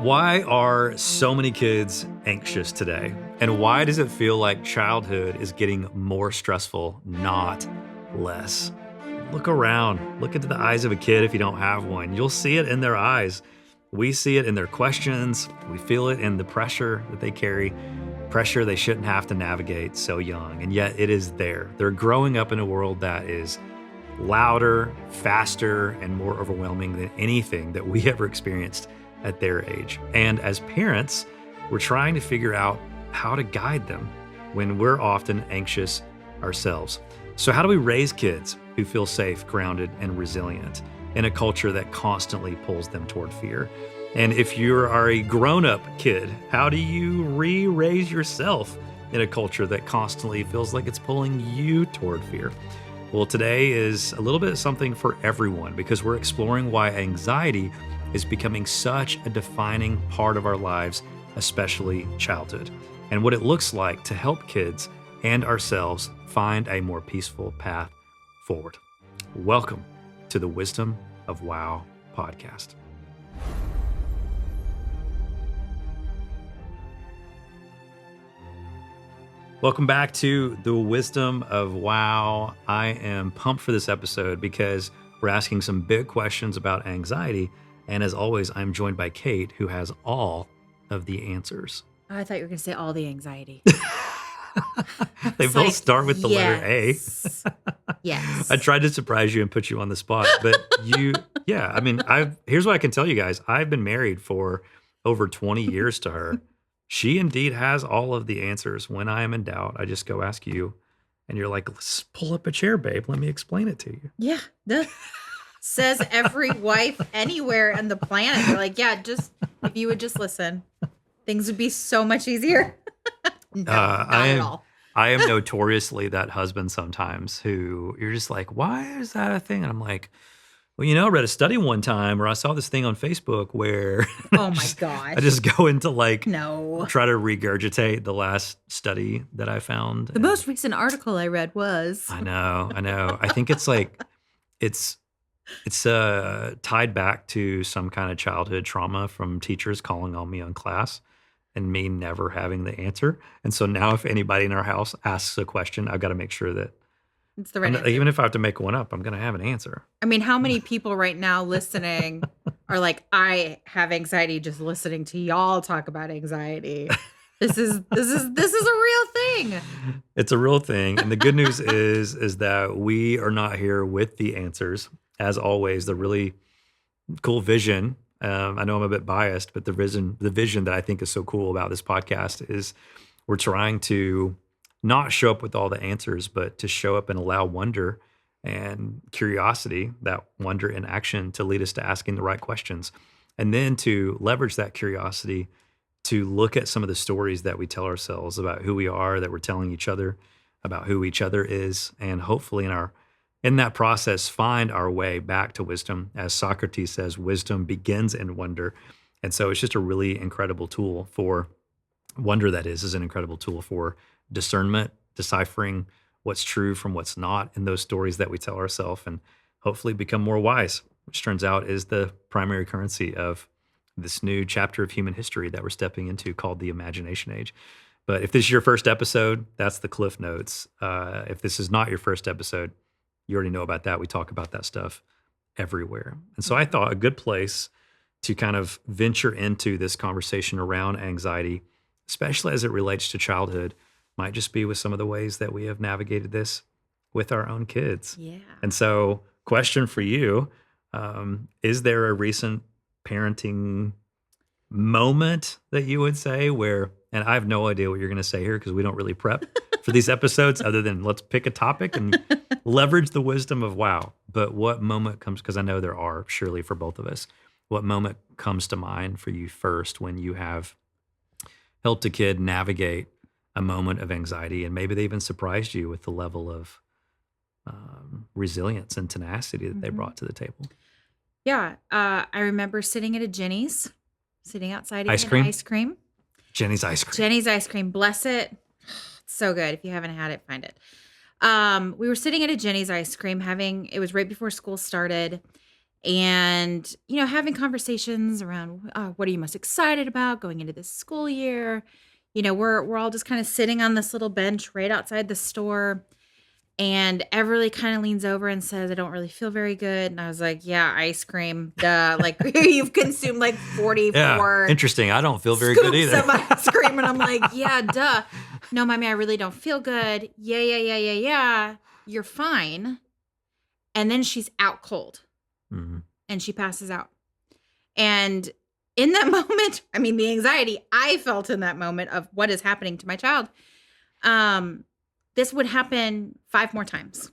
Why are so many kids anxious today? And why does it feel like childhood is getting more stressful, not less? Look around. Look into the eyes of a kid if you don't have one. You'll see it in their eyes. We see it in their questions. We feel it in the pressure that they carry, pressure they shouldn't have to navigate so young. And yet it is there. They're growing up in a world that is louder, faster, and more overwhelming than anything that we ever experienced at their age. And as parents, we're trying to figure out how to guide them when we're often anxious ourselves. So how do we raise kids who feel safe, grounded, and resilient in a culture that constantly pulls them toward fear? And if you are a grown-up kid, how do you re-raise yourself in a culture that constantly feels like it's pulling you toward fear? Well, today is a little bit something for everyone because we're exploring why anxiety is becoming such a defining part of our lives, especially childhood, and what it looks like to help kids and ourselves find a more peaceful path forward. Welcome to the Wisdom of Wow podcast. Welcome back to the Wisdom of Wow. I am pumped for this episode because we're asking some big questions about anxiety. And as always, I'm joined by Kate, who has all of the answers. I thought you were going to say all the anxiety. They both start with the letter A. Yes. I tried to surprise you and put you on the spot, but here's what I can tell you guys. I've been married for over 20 years to her. She indeed has all of the answers. When I am in doubt, I just go ask you, and you're like, let's pull up a chair, babe. Let me explain it to you. Yeah. Says every wife anywhere on the planet. They're like, yeah, just if you would just listen, things would be so much easier. No, not at all. I am notoriously that husband sometimes who you're just like, why is that a thing? And I'm like, well, I read a study one time or I saw this thing on Facebook where oh my gosh. I just go into try to regurgitate the last study that I found. The most recent article I read was. I know. I think it's it's tied back to some kind of childhood trauma from teachers calling on me on class and me never having the answer. And so now if anybody in our house asks a question, I've got to make sure that it's the right answer. Even if I have to make one up, I'm going to have an answer. I mean, how many people right now listening are like, I have anxiety just listening to y'all talk about anxiety. This is a real thing. It's a real thing. And the good news is that we are not here with the answers. As always, the really cool vision, I know I'm a bit biased, but the vision that I think is so cool about this podcast is we're trying to not show up with all the answers, but to show up and allow wonder and curiosity, that wonder in action, to lead us to asking the right questions. And then to leverage that curiosity to look at some of the stories that we tell ourselves about who we are, that we're telling each other, about who each other is, and hopefully in that process, find our way back to wisdom. As Socrates says, wisdom begins in wonder. And so it's just a really incredible tool for wonder. That is an incredible tool for discernment, deciphering what's true from what's not in those stories that we tell ourselves, and hopefully become more wise, which turns out is the primary currency of this new chapter of human history that we're stepping into called the imagination age. But if this is your first episode, that's the Cliff Notes. If this is not your first episode, you already know about that. We talk about that stuff everywhere. And so I thought a good place to kind of venture into this conversation around anxiety, especially as it relates to childhood, might just be with some of the ways that we have navigated this with our own kids. Yeah. And so question for you, is there a recent parenting moment that you would say where, and I have no idea what you're going to say here because we don't really prep for these episodes other than let's pick a topic and leverage the wisdom of wow. But what moment comes, because I know there are surely for both of us, what moment comes to mind for you first when you have helped a kid navigate a moment of anxiety and maybe they even surprised you with the level of resilience and tenacity that they brought to the table? Yeah. I remember sitting at a Jenny's, sitting outside eating ice cream. Jenny's ice cream. Jenny's ice cream. Bless it. It's so good. If you haven't had it, find it. We were sitting at a Jenny's ice cream it was right before school started. And, having conversations around what are you most excited about going into this school year? We're all just kind of sitting on this little bench right outside the store. And Everly kind of leans over and says, I don't really feel very good. And I was like, yeah, ice cream. Duh. Like, you've consumed like Yeah. 44 Interesting. I don't feel very good scoops either. of ice cream. And I'm like, yeah, duh. No, mommy, I really don't feel good. Yeah, yeah, yeah, yeah, yeah. You're fine. And then she's out cold Mhm. and she passes out. And in that moment, I mean, the anxiety I felt in that moment of what is happening to my child, this would happen 5 more times.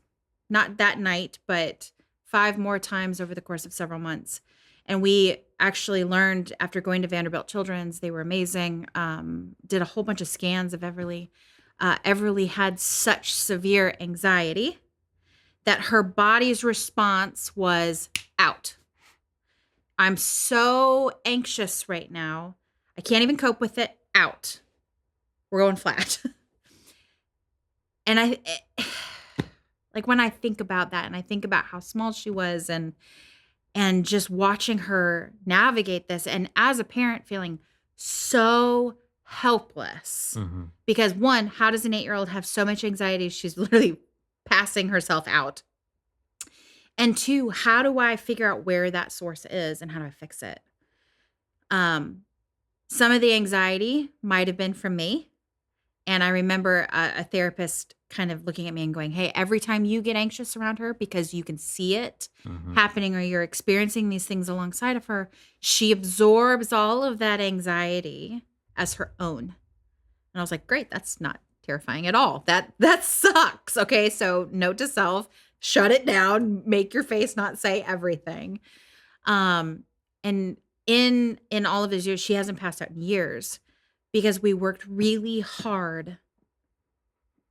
Not that night, but 5 more times over the course of several months. And we actually learned after going to Vanderbilt Children's, they were amazing, did a whole bunch of scans of Everly. Everly had such severe anxiety that her body's response was out. I'm so anxious right now. I can't even cope with it. Out. We're going flat. And like when I think about that and I think about how small she was and just watching her navigate this and as a parent feeling so helpless Mhm. because one, how does an 8-year-old have so much anxiety? She's literally passing herself out. And two, how do I figure out where that source is and how do I fix it? Some of the anxiety might have been from me. And I remember a therapist kind of looking at me and going, hey, every time you get anxious around her because you can see it Mhm. happening or you're experiencing these things alongside of her, she absorbs all of that anxiety as her own. And I was like, great, that's not terrifying at all. That sucks. Okay, so note to self, shut it down, make your face not say everything. And in all of his years, she hasn't passed out in years because we worked really hard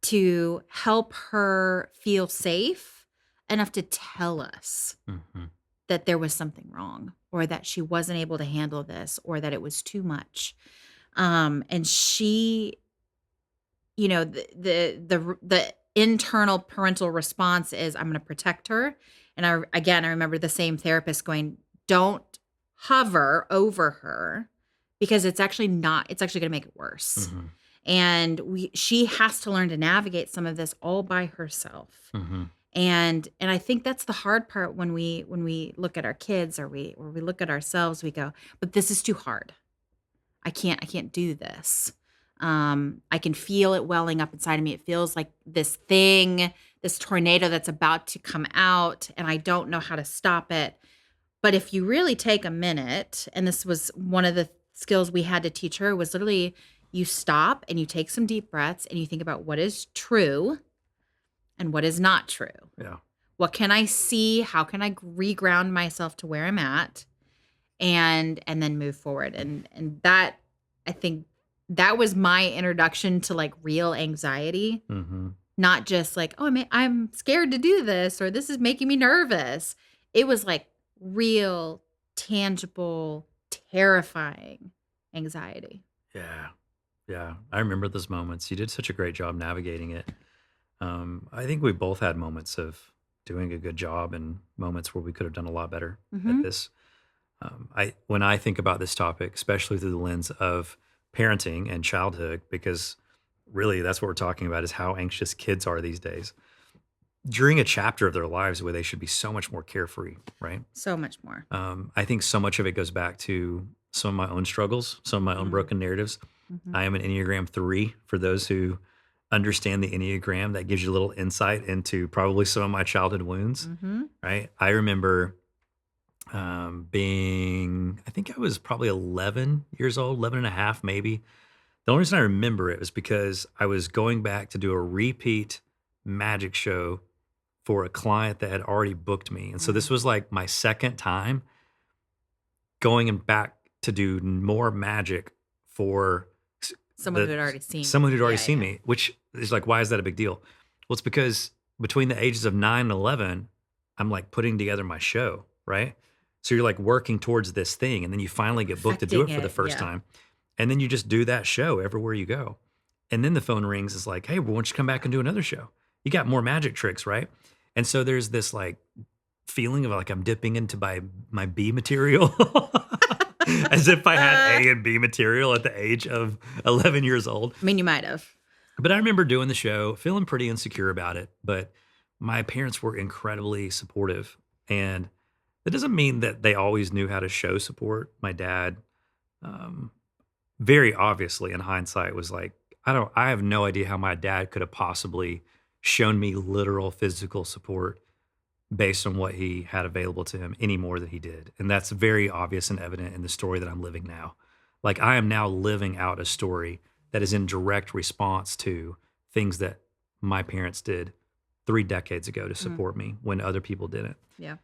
to help her feel safe enough to tell us Mhm. that there was something wrong or that she wasn't able to handle this or that it was too much. And she, the internal parental response is I'm going to protect her. And I remember the same therapist going, don't hover over her because it's actually going to make it worse. Mhm. And she has to learn to navigate some of this all by herself. Mhm. And I think that's the hard part when we look at our kids or we look at ourselves, we go, but this is too hard. I can't do this. I can feel it welling up inside of me. It feels like this tornado that's about to come out, and I don't know how to stop it. But if you really take a minute, and this was one of the skills we had to teach her, was literally you stop and you take some deep breaths and you think about what is true and what is not true. Yeah. What can I see? How can I reground myself to where I'm at? And then move forward. And that, I think that was my introduction to like real anxiety, Mhm. not just like, oh, I'm scared to do this or this is making me nervous. It was like real, tangible, terrifying anxiety. Yeah. Yeah. I remember those moments. You did such a great job navigating it. I think we both had moments of doing a good job and moments where we could have done a lot better at Mm-hmm. this. When I think about this topic, especially through the lens of parenting and childhood, because really that's what we're talking about is how anxious kids are these days during a chapter of their lives where they should be so much more carefree, right? So much more. I think so much of it goes back to some of my own struggles, some of my own broken narratives. Mm-hmm. I am an Enneagram 3 for those who understand the Enneagram. That gives you a little insight into probably some of my childhood wounds, Mm-hmm. right? I remember I think I was probably 11 years old, 11 and a half, maybe. The only reason I remember it was because I was going back to do a repeat magic show for a client that had already booked me. And so this was like my second time going and back to do more magic for Someone who had already seen someone who'd already Yeah, seen yeah. me, which is like, why is that a big deal? Well, it's because between the ages of 9 and 11, I'm like putting together my show, right? So you're like working towards this thing, and then you finally get booked to do it Perfecting for the it, first yeah. time. And then you just do that show everywhere you go. And then the phone rings. It's like, hey, why don't you come back and do another show? You got more magic tricks, right? And so there's this like feeling of like I'm dipping into my B material. As if I had A and B material at the age of 11 years old. I mean, you might have. But I remember doing the show, feeling pretty insecure about it. But my parents were incredibly supportive. And that doesn't mean that they always knew how to show support. My dad, um, very obviously in hindsight, was like, I have no idea how my dad could have possibly shown me literal physical support based on what he had available to him any more than he did. And that's very obvious and evident in the story that I'm living now. Like I am now living out a story that is in direct response to things that my parents did 3 decades ago to support me when other people didn't. Yeah.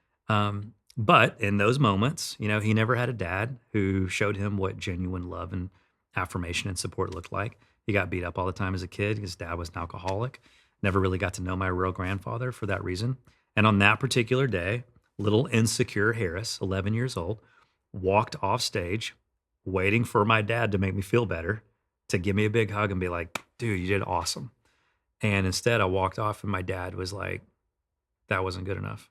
But in those moments, he never had a dad who showed him what genuine love and affirmation and support looked like. He got beat up all the time as a kid. His dad was an alcoholic. Never really got to know my real grandfather for that reason. And on that particular day, little insecure Harris, 11 years old, walked off stage waiting for my dad to make me feel better, to give me a big hug and be like, dude, you did awesome. And instead I walked off and my dad was like, that wasn't good enough.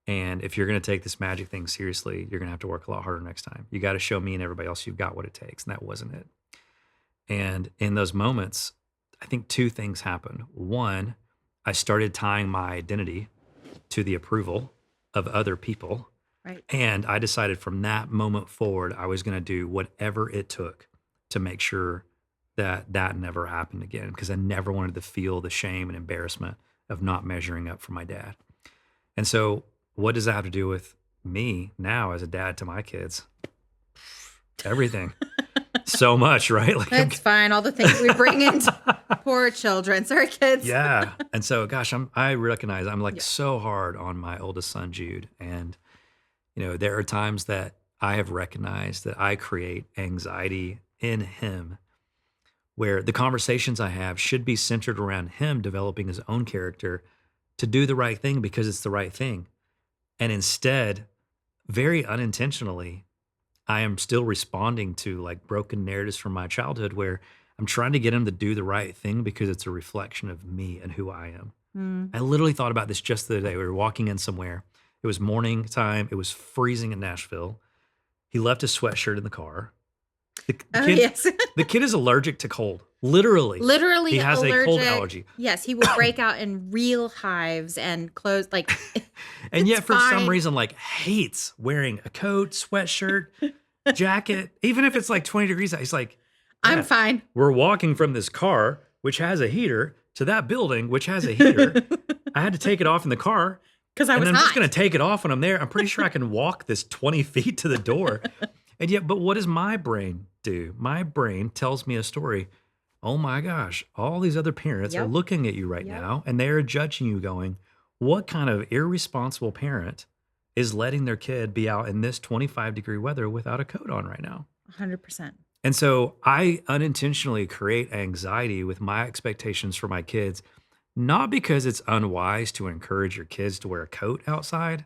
And if you're going to take this magic thing seriously, you're going to have to work a lot harder next time. You got to show me and everybody else you've got what it takes. And that wasn't it. And in those moments, I think 2 things happened. One, I started tying my identity to the approval of other people. Right. And I decided from that moment forward, I was going to do whatever it took to make sure that that never happened again, because I never wanted to feel the shame and embarrassment of not measuring up for my dad. And so what does that have to do with me now as a dad to my kids? Everything. So much, right? Like That's fine. All the things we bring into poor children. Sorry, kids. Yeah. And so, gosh, I recognize I'm like so hard on my oldest son, Jude. And, there are times that I have recognized that I create anxiety in him where the conversations I have should be centered around him developing his own character to do the right thing because it's the right thing. And instead, very unintentionally, I am still responding to like broken narratives from my childhood where I'm trying to get him to do the right thing because it's a reflection of me and who I am. I literally thought about this just the other day. We were walking in somewhere. It was morning time. It was freezing in Nashville. He left his sweatshirt in the car. The kid, yes. The kid is allergic to cold. Literally. Literally he has allergic. a cold allergy. Yes, he will break out in real hives and clothes like and yet for fine. some reason like hates wearing a coat, sweatshirt, jacket, even if it's like 20 degrees out. He's like, I'm fine. We're walking from this car, which has a heater, to that building, which has a heater. I had to take it off in the car. Because I was I'm hot. just going to take it off when I'm there. I'm pretty sure I can walk this 20 feet to the door. And yet, but what does my brain do? My brain tells me a story. Oh my gosh, all these other parents are looking at you right now and they're judging you going, what kind of irresponsible parent is letting their kid be out in this 25-degree weather without a coat on right now? 100%. And so I unintentionally create anxiety with my expectations for my kids, not because it's unwise to encourage your kids to wear a coat outside,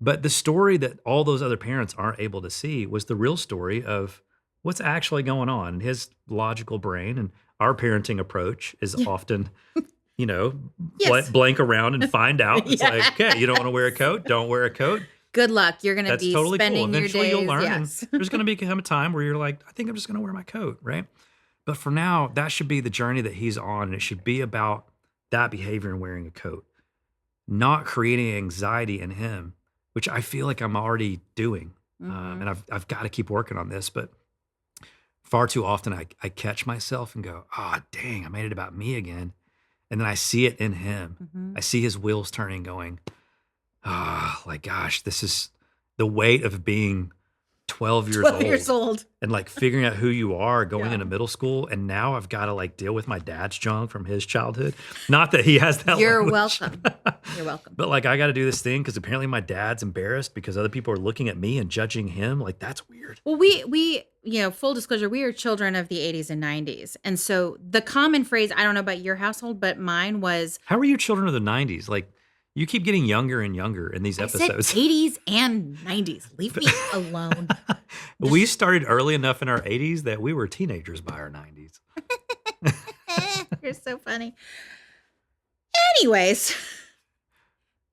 but the story that all those other parents aren't able to see was the real story of what's actually going on in his logical brain. And our parenting approach is often, blank around and find out. It's like, okay, you don't want to wear a coat? Don't wear a coat. Good luck. You're going to be totally spending cool. Eventually your days. you'll learn. Yes. And there's going to become a time where you're like, I think I'm just going to wear my coat, right? But for now, that should be the journey that he's on. And it should be about that behavior and wearing a coat, not creating anxiety in him, which I feel like I'm already doing. And I've got to keep working on this. But far too often I catch myself and go, dang, I made it about me again. And then I see it in him. I see his wheels turning going, gosh, this is the weight of being 12 years old and like figuring out who you are going into middle school. And now I've got to like deal with my dad's junk from his childhood. Not that he has that. You're language. welcome. You're welcome. But like, I got to do this thing because apparently my dad's embarrassed because other people are looking at me and judging him. Like, that's weird. Well, we, full disclosure, we are children of the 80s and 90s. And so the common phrase, I don't know about your household, but mine was, how are you children of the 90s? Like, you keep getting younger and younger in these episodes. Said 80s and 90s. Leave me alone. We started early enough in our 80s that we were teenagers by our 90s. You're so funny. Anyways,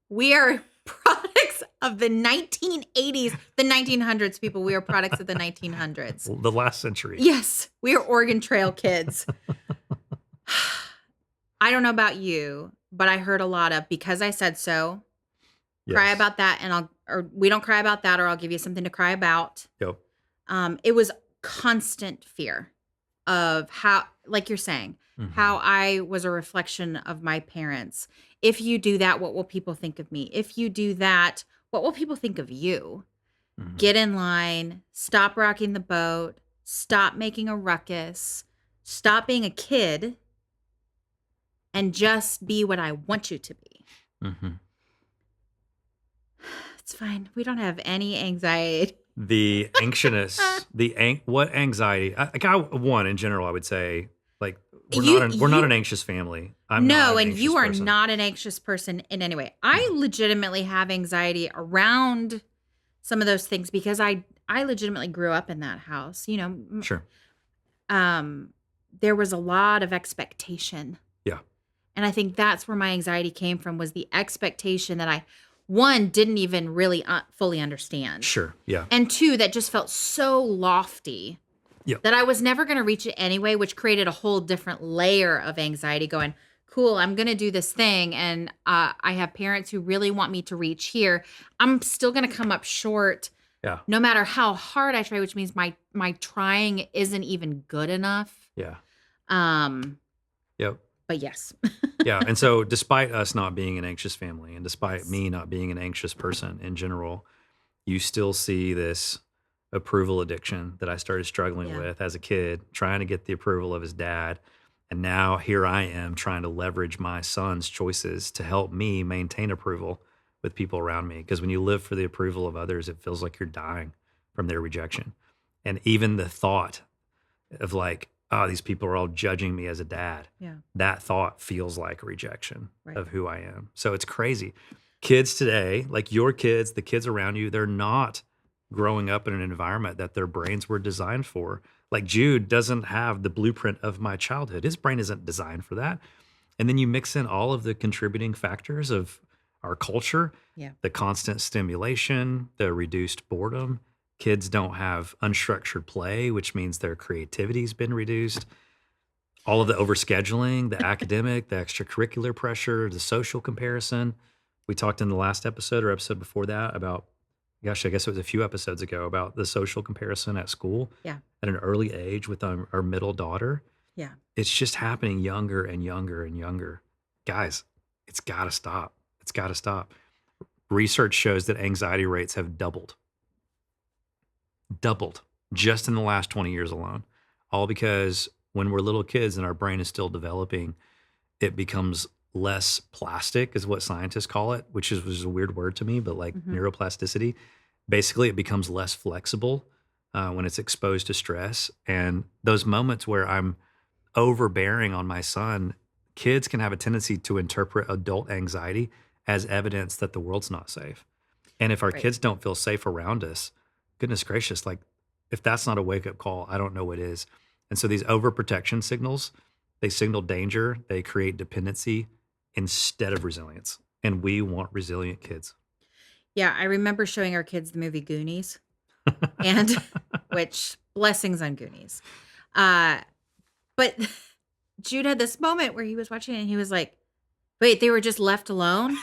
We are products of the 1980s, the 1900s, people. We are products of the 1900s. The last century. Yes, we are Oregon Trail kids. I don't know about you, but I heard a lot of because I said so. Cry Yes. about that, and we don't cry about that, or I'll give you something to cry about. Yep. It was constant fear of how, like you're saying, how I was a reflection of my parents. If you do that, what will people think of me? If you do that, what will people think of you? Get in line, stop rocking the boat, stop making a ruckus, stop being a kid, and just be what I want you to be. It's fine. We don't have any anxiety. The anxiousness, what anxiety? One in general, I would say, like we're not an anxious family. You are not an anxious person in any way. I legitimately have anxiety around some of those things because I legitimately grew up in that house. Sure. There was a lot of expectation. Yeah. And I think that's where my anxiety came from, was the expectation that I, one, didn't even really fully understand. Sure. Yeah. And two, that just felt so lofty that I was never going to reach it anyway, which created a whole different layer of anxiety going, cool, I'm going to do this thing. And I have parents who really want me to reach here. I'm still going to come up short. Yeah. No matter how hard I try, which means my trying isn't even good enough. Yeah. Yep. But yes. Yeah. And so despite us not being an anxious family and despite me not being an anxious person in general, you still see this approval addiction that I started struggling with as a kid, trying to get the approval of his dad. And now here I am trying to leverage my son's choices to help me maintain approval with people around me. Because when you live for the approval of others, it feels like you're dying from their rejection. And even the thought of like, oh, these people are all judging me as a dad. Yeah. That thought feels like rejection of who I am. So it's crazy. Kids today, like your kids, the kids around you, they're not growing up in an environment that their brains were designed for. Like Jude doesn't have the blueprint of my childhood. His brain isn't designed for that. And then you mix in all of the contributing factors of our culture, the constant stimulation, the reduced boredom. Kids don't have unstructured play, which means their creativity's been reduced. All of the overscheduling, the academic, the extracurricular pressure, the social comparison. We talked in the last episode or episode before that about, gosh, I guess it was a few episodes ago, about the social comparison at school at an early age with our middle daughter. Yeah. It's just happening younger and younger and younger. Guys, it's got to stop. It's got to stop. Research shows that anxiety rates have doubled just in the last 20 years alone. All because when we're little kids and our brain is still developing, it becomes less plastic, is what scientists call it, which is a weird word to me, but like neuroplasticity. Basically, it becomes less flexible when it's exposed to stress. And those moments where I'm overbearing on my son, kids can have a tendency to interpret adult anxiety as evidence that the world's not safe. And if our kids don't feel safe around us, goodness gracious, like if that's not a wake-up call, I don't know what is. And so these overprotection signals, they signal danger, they create dependency instead of resilience. And we want resilient kids. Yeah, I remember showing our kids the movie Goonies, and which blessings on Goonies. But Jude had this moment where he was watching it and he was like, wait, they were just left alone?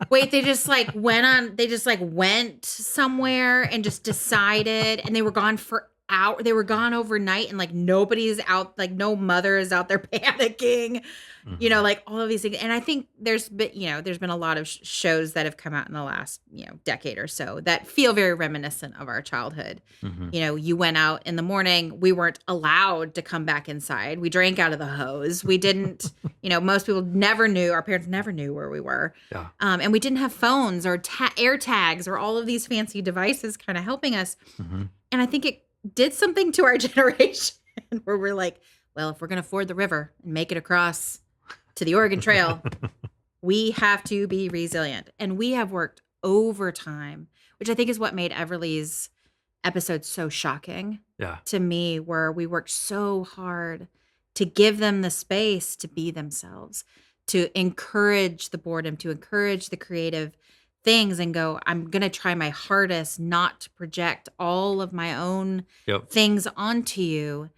Wait, they just went somewhere and just decided, and they were gone for hours. They were gone overnight, and like nobody's out, like no mother is out there panicking, like all of these things. And I think there's been a lot of shows that have come out in the last, decade or so that feel very reminiscent of our childhood. You went out in the morning, we weren't allowed to come back inside. We drank out of the hose. We didn't, most people our parents never knew where we were. Yeah. And we didn't have phones or air tags or all of these fancy devices kind of helping us. And I think it did something to our generation where we're like, well, if we're going to ford the river and make it across to the Oregon Trail, we have to be resilient. And we have worked overtime, which I think is what made Everly's episode so shocking to me, where we worked so hard to give them the space to be themselves, to encourage the boredom, to encourage the creative things and go, I'm going to try my hardest not to project all of my own Yep. things onto you.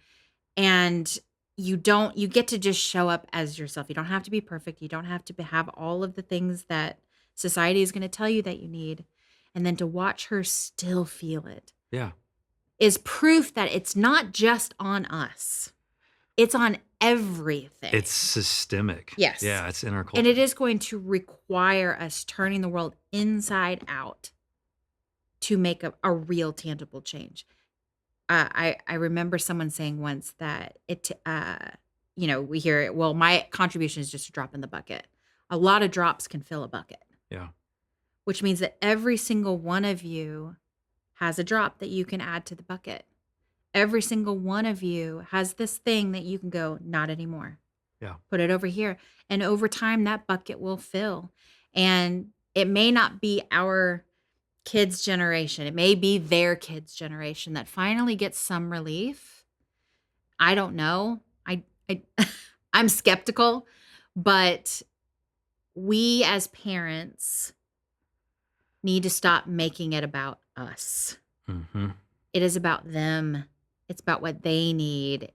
And you get to just show up as yourself. You don't have to be perfect. You don't have to have all of the things that society is going to tell you that you need. And then to watch her still feel it Yeah. is proof that it's not just on us. It's on everything. It's systemic. Yes. Yeah, it's in our culture. And it is going to require us turning the world inside out to make a real tangible change. I remember someone saying once that we hear it, well, my contribution is just a drop in the bucket. A lot of drops can fill a bucket. Yeah. Which means that every single one of you has a drop that you can add to the bucket. Every single one of you has this thing that you can go, not anymore. Yeah. Put it over here. And over time, that bucket will fill. And it may not be our kids' generation. It may be their kids' generation that finally gets some relief. I don't know. I'm skeptical, but we as parents need to stop making it about us. Mm-hmm. It is about them. It's about what they need.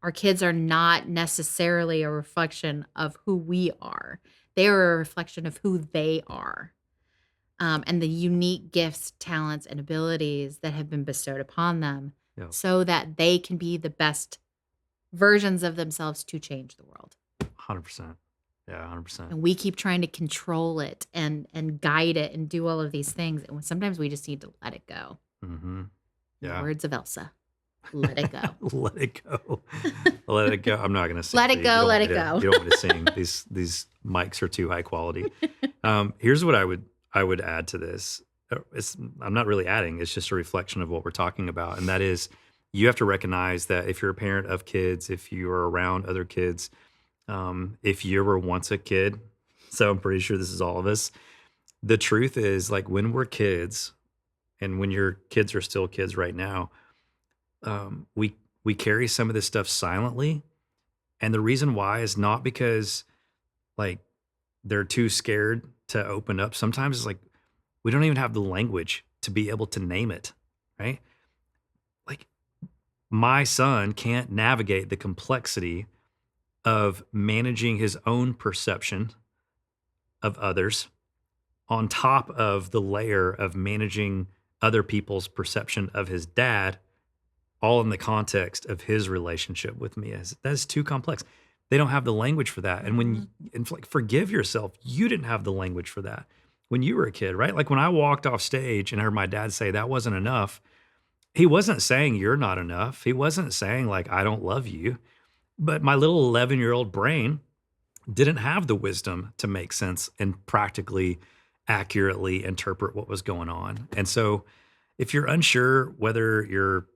Our kids are not necessarily a reflection of who we are. They are a reflection of who they are. And the unique gifts, talents, and abilities that have been bestowed upon them so that they can be the best versions of themselves to change the world. 100%. Yeah, 100%. And we keep trying to control it and guide it and do all of these things. And sometimes we just need to let it go. Mm-hmm. Yeah. In the words of Elsa, let it go. Let it go. Let it go. I'm not going to sing. Let it go. Let it go. You don't want to sing. These mics are too high quality. Here's what I would add to this. I'm not really adding. It's just a reflection of what we're talking about. And that is, you have to recognize that if you're a parent of kids, if you are around other kids, if you were once a kid, so I'm pretty sure this is all of us, the truth is, like, when we're kids and when your kids are still kids right now, we carry some of this stuff silently. And the reason why is not because, like, they're too scared to open up. Sometimes it's like, we don't even have the language to be able to name it, right? Like, my son can't navigate the complexity of managing his own perception of others on top of the layer of managing other people's perception of his dad, all in the context of his relationship with me. That's too complex. They don't have the language for that. And forgive yourself. You didn't have the language for that when you were a kid, right? Like, when I walked off stage and heard my dad say that wasn't enough, he wasn't saying you're not enough. He wasn't saying, like, I don't love you. But my little 11-year-old brain didn't have the wisdom to make sense and practically, accurately interpret what was going on. And so if you're unsure whether you're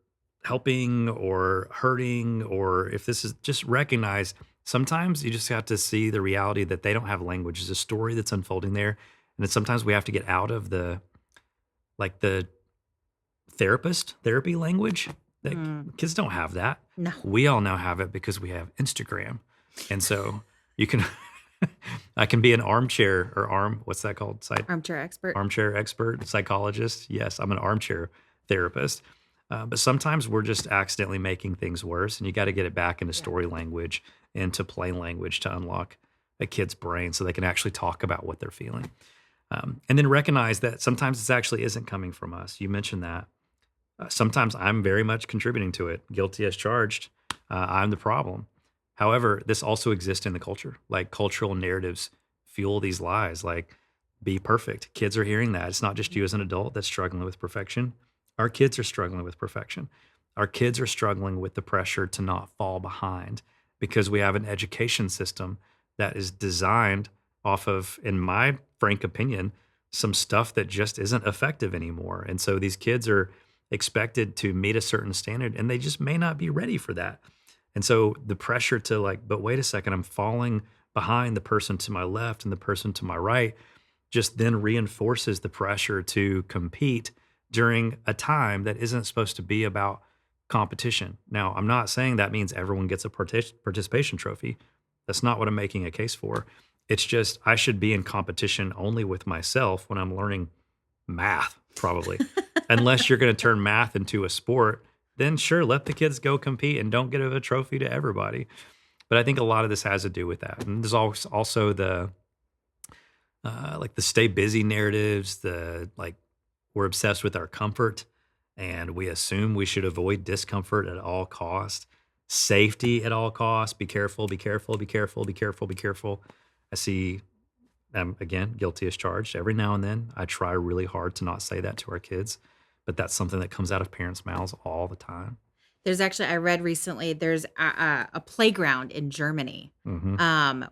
helping or hurting, or if this is, just recognize sometimes you just have to see the reality that they don't have language. There's a story that's unfolding there. And then sometimes we have to get out of the therapy language. Kids don't have that. No. We all now have it because we have Instagram. And so you can, I can be an armchair or what's that called? Armchair expert, psychologist. Yes, I'm an armchair therapist. But sometimes we're just accidentally making things worse, and you got to get it back into story language, into plain language to unlock a kid's brain so they can actually talk about what they're feeling. And then recognize that sometimes this actually isn't coming from us. You mentioned that. Sometimes I'm very much contributing to it. Guilty as charged. I'm the problem. However, this also exists in the culture. Like, cultural narratives fuel these lies, like, be perfect. Kids are hearing that. It's not just you as an adult that's struggling with perfection. Our kids are struggling with perfection. Our kids are struggling with the pressure to not fall behind because we have an education system that is designed off of, in my frank opinion, some stuff that just isn't effective anymore. And so these kids are expected to meet a certain standard, and they just may not be ready for that. And so the pressure to, like, but wait a second, I'm falling behind the person to my left and the person to my right, just then reinforces the pressure to compete during a time that isn't supposed to be about competition. Now, I'm not saying that means everyone gets a participation trophy. That's not what I'm making a case for. It's just I should be in competition only with myself when I'm learning math, probably. Unless you're going to turn math into a sport, then sure, let the kids go compete and don't give a trophy to everybody. But I think a lot of this has to do with that. And there's also the like the stay busy narratives, the like we're obsessed with our comfort and we assume we should avoid discomfort at all costs, safety at all costs. Be careful, be careful, be careful, be careful, be careful. I see, again, guilty as charged. Every now and then, I try really hard to not say that to our kids, but that's something that comes out of parents' mouths all the time. There's actually, I read recently, there's a playground in Germany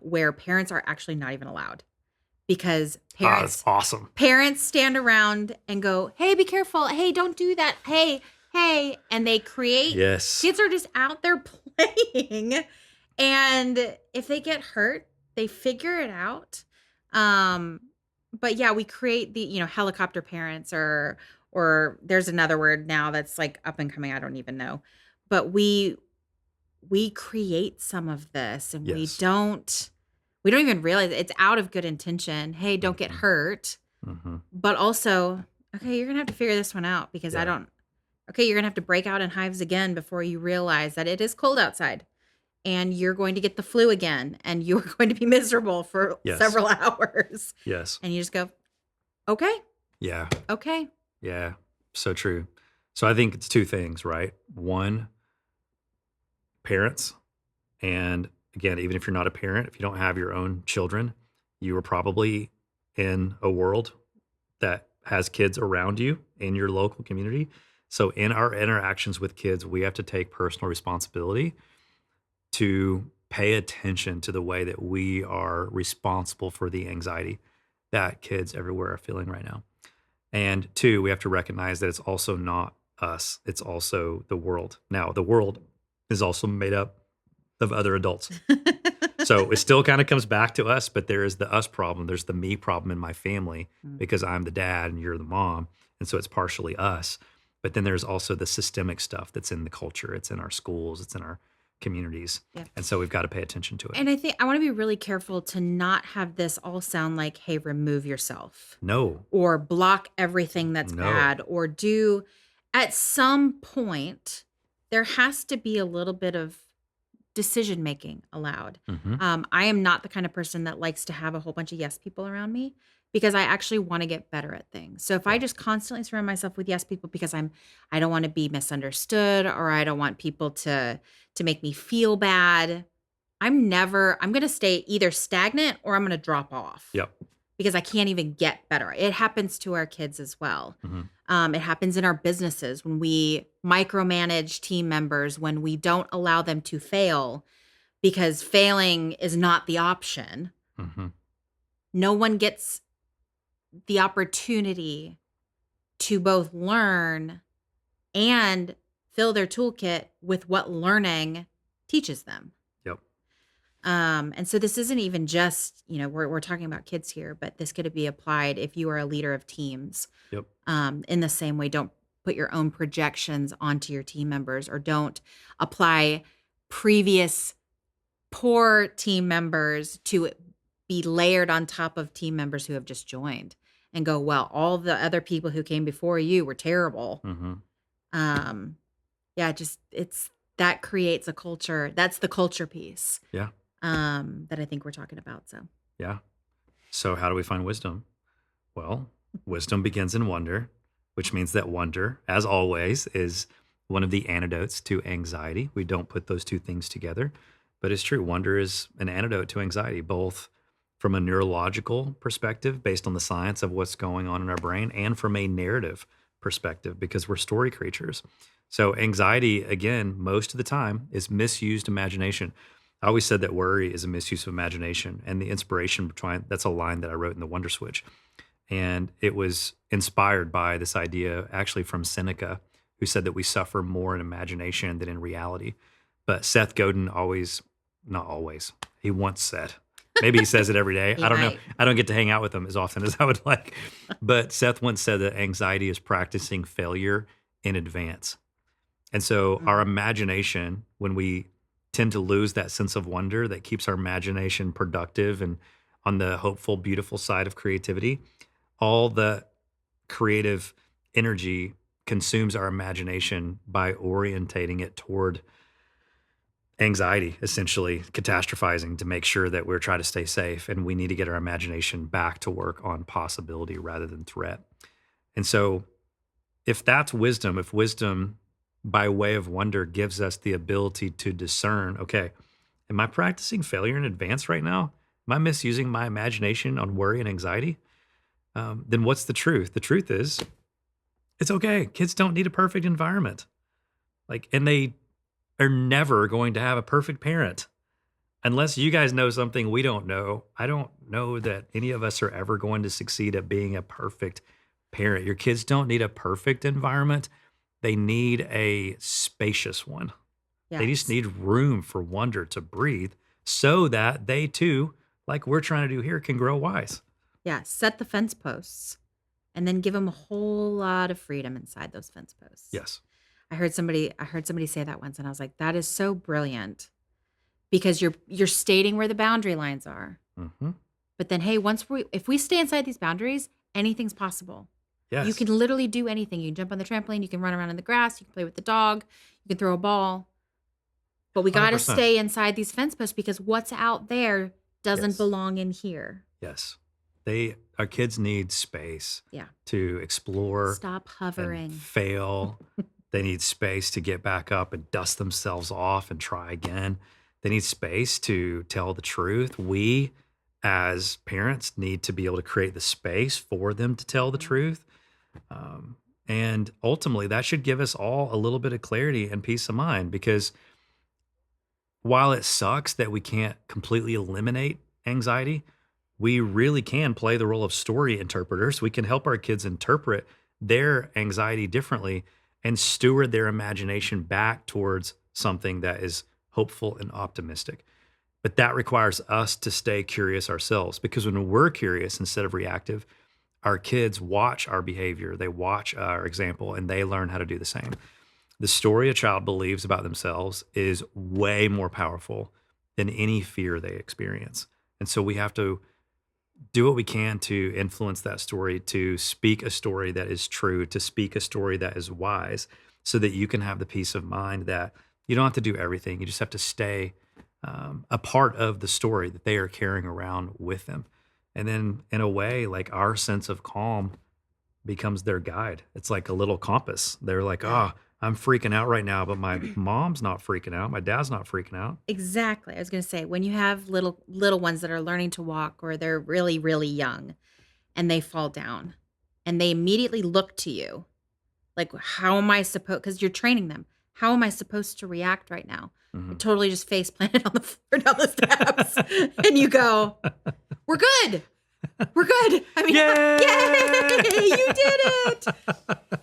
where parents are actually not even allowed because That's awesome. Parents stand around and go, "Hey, be careful. Hey, don't do that. Hey, hey." And they create, kids are just out there playing. And if they get hurt, they figure it out. But yeah, we create the, helicopter parents or there's another word now that's like up and coming. I don't even know. But we create some of this and we don't even realize it's out of good intention. Hey, don't get hurt. But also, okay, you're going to have to figure this one out because you're going to have to break out in hives again before you realize that it is cold outside and you're going to get the flu again and you're going to be miserable for several hours. Yes. And you just go, okay. Yeah. Okay. Yeah. So true. So I think it's two things, right? One, parents. And again, even if you're not a parent, if you don't have your own children, you are probably in a world that has kids around you in your local community. So in our interactions with kids, we have to take personal responsibility to pay attention to the way that we are responsible for the anxiety that kids everywhere are feeling right now. And two, we have to recognize that it's also not us. It's also the world. Now, the world is also made up of other adults. So it still kind of comes back to us, but there is the us problem. There's the me problem in my family because I'm the dad and you're the mom. And so it's partially us. But then there's also the systemic stuff that's in the culture. It's in our schools. It's in our communities. Yeah. And so we've got to pay attention to it. And I think I want to be really careful to not have this all sound like, hey, remove yourself. No. Or block everything that's bad or do at some point, there has to be a little bit of decision making allowed. I am not the kind of person that likes to have a whole bunch of yes people around me because I actually want to get better at things. So if I just constantly surround myself with yes people because I don't want to be misunderstood or I don't want people to make me feel bad, I'm going to stay either stagnant or I'm going to drop off. Yep. Because I can't even get better. It happens to our kids as well. It happens in our businesses when we micromanage team members, when we don't allow them to fail because failing is not the option. No one gets the opportunity to both learn and fill their toolkit with what learning teaches them. And so this isn't even just, we're talking about kids here, but this could be applied if you are a leader of teams. In the same way, don't put your own projections onto your team members or don't apply previous poor team members to be layered on top of team members who have just joined and go, well, all the other people who came before you were terrible. That creates a culture. That's the culture piece. Yeah. That I think we're talking about. So, yeah. So how do we find wisdom? Well, wisdom begins in wonder, which means that wonder, as always, is one of the antidotes to anxiety. We don't put those two things together, but it's true. Wonder is an antidote to anxiety, both from a neurological perspective, based on the science of what's going on in our brain, and from a narrative perspective, because we're story creatures. So anxiety, again, most of the time is misused imagination. I always said that worry is a misuse of imagination, and the inspiration behind that's a line that I wrote in the Wonder Switch. And it was inspired by this idea actually from Seneca, who said that we suffer more in imagination than in reality. But Seth Godin not always, he once said, maybe he says it every day. I don't know. I don't get to hang out with him as often as I would like. But Seth once said that anxiety is practicing failure in advance. And so our imagination, when we tend to lose that sense of wonder that keeps our imagination productive and on the hopeful, beautiful side of creativity. All the creative energy consumes our imagination by orientating it toward anxiety, essentially catastrophizing to make sure that we're trying to stay safe. And we need to get our imagination back to work on possibility rather than threat. And so, if that's wisdom, if wisdom by way of wonder gives us the ability to discern, okay, am I practicing failure in advance right now? Am I misusing my imagination on worry and anxiety? Then what's the truth? The truth is, it's okay. Kids don't need a perfect environment. And they are never going to have a perfect parent unless you guys know something we don't know. I don't know that any of us are ever going to succeed at being a perfect parent. Your kids don't need a perfect environment. They need a spacious one. They just Yes. need room for wonder to breathe so that they too, like we're trying to do here, can grow wise. Yeah. Set the fence posts and then give them a whole lot of freedom inside those fence posts. Yes. I heard somebody say that once and I was like, that is so brilliant because you're stating where the boundary lines are. Mm-hmm. But then hey, if we stay inside these boundaries, anything's possible. Yes. You can literally do anything. You can jump on the trampoline, you can run around in the grass, you can play with the dog, you can throw a ball. But we got to 100%. stay inside these fence posts because what's out there doesn't Yes. belong in here. Yes. Our kids need space Yeah. to explore Stop and hovering. fail. They need space to get back up and dust themselves off and try again. They need space to tell the truth. We, as parents, need to be able to create the space for them to tell the truth. And ultimately, that should give us all a little bit of clarity and peace of mind because while it sucks that we can't completely eliminate anxiety, we really can play the role of story interpreters. We can help our kids interpret their anxiety differently and steward their imagination back towards something that is hopeful and optimistic. But that requires us to stay curious ourselves because when we're curious instead of reactive, our kids watch our behavior, they watch our example, and they learn how to do the same. The story a child believes about themselves is way more powerful than any fear they experience. And so we have to do what we can to influence that story, to speak a story that is true, to speak a story that is wise, so that you can have the peace of mind that you don't have to do everything. You just have to stay a part of the story that they are carrying around with them. And then, in a way, like our sense of calm becomes their guide. It's like a little compass. They're like, oh, I'm freaking out right now, but my mom's not freaking out. My dad's not freaking out. Exactly. I was going to say when you have little ones that are learning to walk or they're really really young and they fall down and they immediately look to you like how am I supposed cuz you're training them. How am I supposed to react right now? Mhm. I totally just face planted on the floor down the steps and you go, "We're good. We're good." I mean, yay! You did it.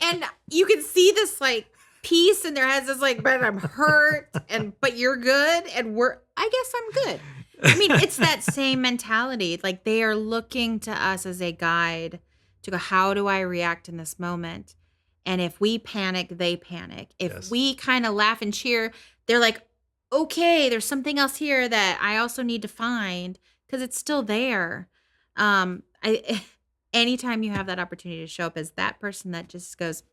And you can see this like peace in their heads. It's like, but I'm hurt, but you're good, and I guess I'm good. I mean, it's that same mentality. Like they are looking to us as a guide to go, how do I react in this moment? And if we panic, they panic. If Yes. we kind of laugh and cheer, they're like, okay, there's something else here that I also need to find because it's still there. Anytime you have that opportunity to show up as that person that just goes,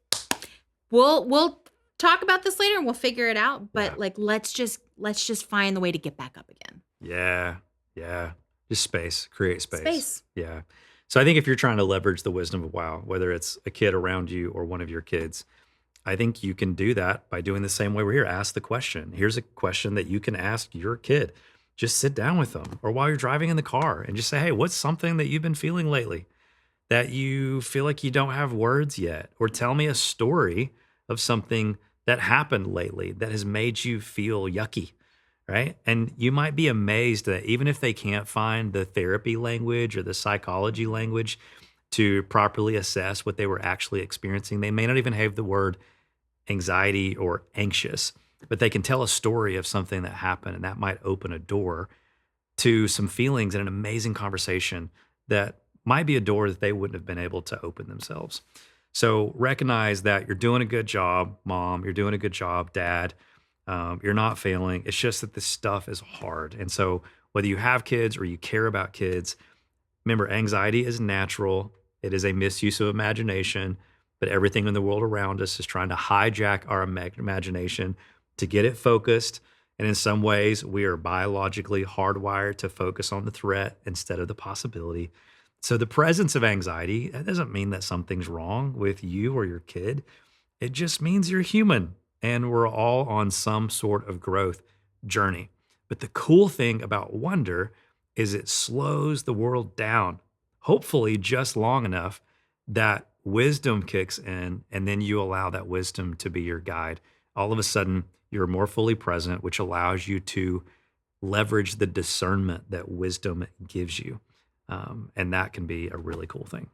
we'll talk about this later and we'll figure it out. But Yeah. like, let's just find the way to get back up again. Yeah. Yeah. Just space, create space. Space. Yeah. So I think if you're trying to leverage the wisdom of wow, whether it's a kid around you or one of your kids, I think you can do that by doing the same way we're here. Ask the question. Here's a question that you can ask your kid. Just sit down with them or while you're driving in the car and just say, hey, what's something that you've been feeling lately that you feel like you don't have words yet? Or tell me a story of something that happened lately that has made you feel yucky, right? And you might be amazed that even if they can't find the therapy language or the psychology language to properly assess what they were actually experiencing, they may not even have the word anxiety or anxious, but they can tell a story of something that happened, and that might open a door to some feelings and an amazing conversation that might be a door that they wouldn't have been able to open themselves. So recognize that you're doing a good job, mom, you're doing a good job, dad, You're not failing. It's just that this stuff is hard. And so whether you have kids or you care about kids, remember, anxiety is natural. It is a misuse of imagination, but everything in the world around us is trying to hijack our imagination to get it focused. And in some ways, we are biologically hardwired to focus on the threat instead of the possibility. So the presence of anxiety, that doesn't mean that something's wrong with you or your kid. It just means you're human and we're all on some sort of growth journey. But the cool thing about wonder is it slows the world down, hopefully just long enough that wisdom kicks in, and then you allow that wisdom to be your guide. All of a sudden, you're more fully present, which allows you to leverage the discernment that wisdom gives you. And that can be a really cool thing.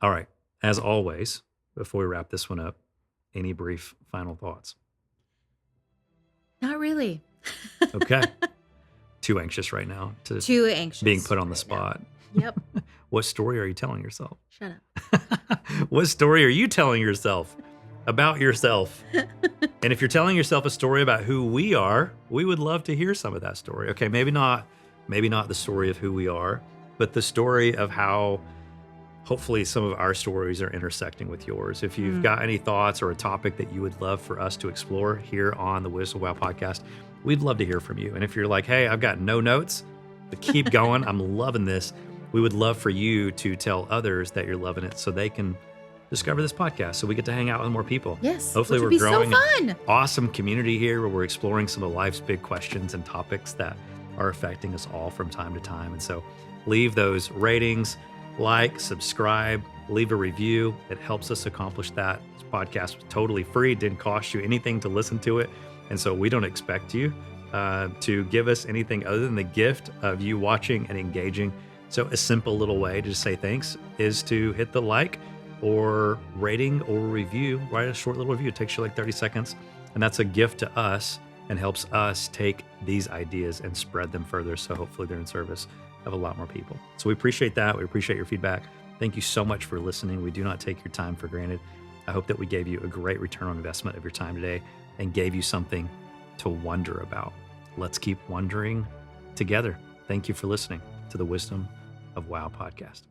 All right. As always, before we wrap this one up, any brief final thoughts? Not really. Okay. Too anxious right now to Too anxious. being put on the right spot. now. Yep. What story are you telling yourself? Shut up. What story are you telling yourself about yourself? And if you're telling yourself a story about who we are, we would love to hear some of that story. Okay, maybe not the story of who we are, but the story of how hopefully some of our stories are intersecting with yours. If you've got any thoughts or a topic that you would love for us to explore here on the Wisdom Wow podcast, we'd love to hear from you. And if you're like, hey, I've got no notes, but keep going, I'm loving this, we would love for you to tell others that you're loving it so they can discover this podcast, so we get to hang out with more people. Yes. Hopefully which we're would be growing so an fun. awesome community here where we're exploring some of life's big questions and topics that are affecting us all from time to time. And so leave those ratings, like, subscribe, leave a review. It helps us accomplish that. This podcast was totally free. It didn't cost you anything to listen to it. And so we don't expect you to give us anything other than the gift of you watching and engaging. So a simple little way to just say thanks is to hit the like or rating or review. Write a short little review. It takes you like 30 seconds. And that's a gift to us and helps us take these ideas and spread them further. So hopefully they're in service of a lot more people. So we appreciate that. We appreciate your feedback. Thank you so much for listening. We do not take your time for granted. I hope that we gave you a great return on investment of your time today and gave you something to wonder about. Let's keep wondering together. Thank you for listening to the Wisdom of Wow podcast.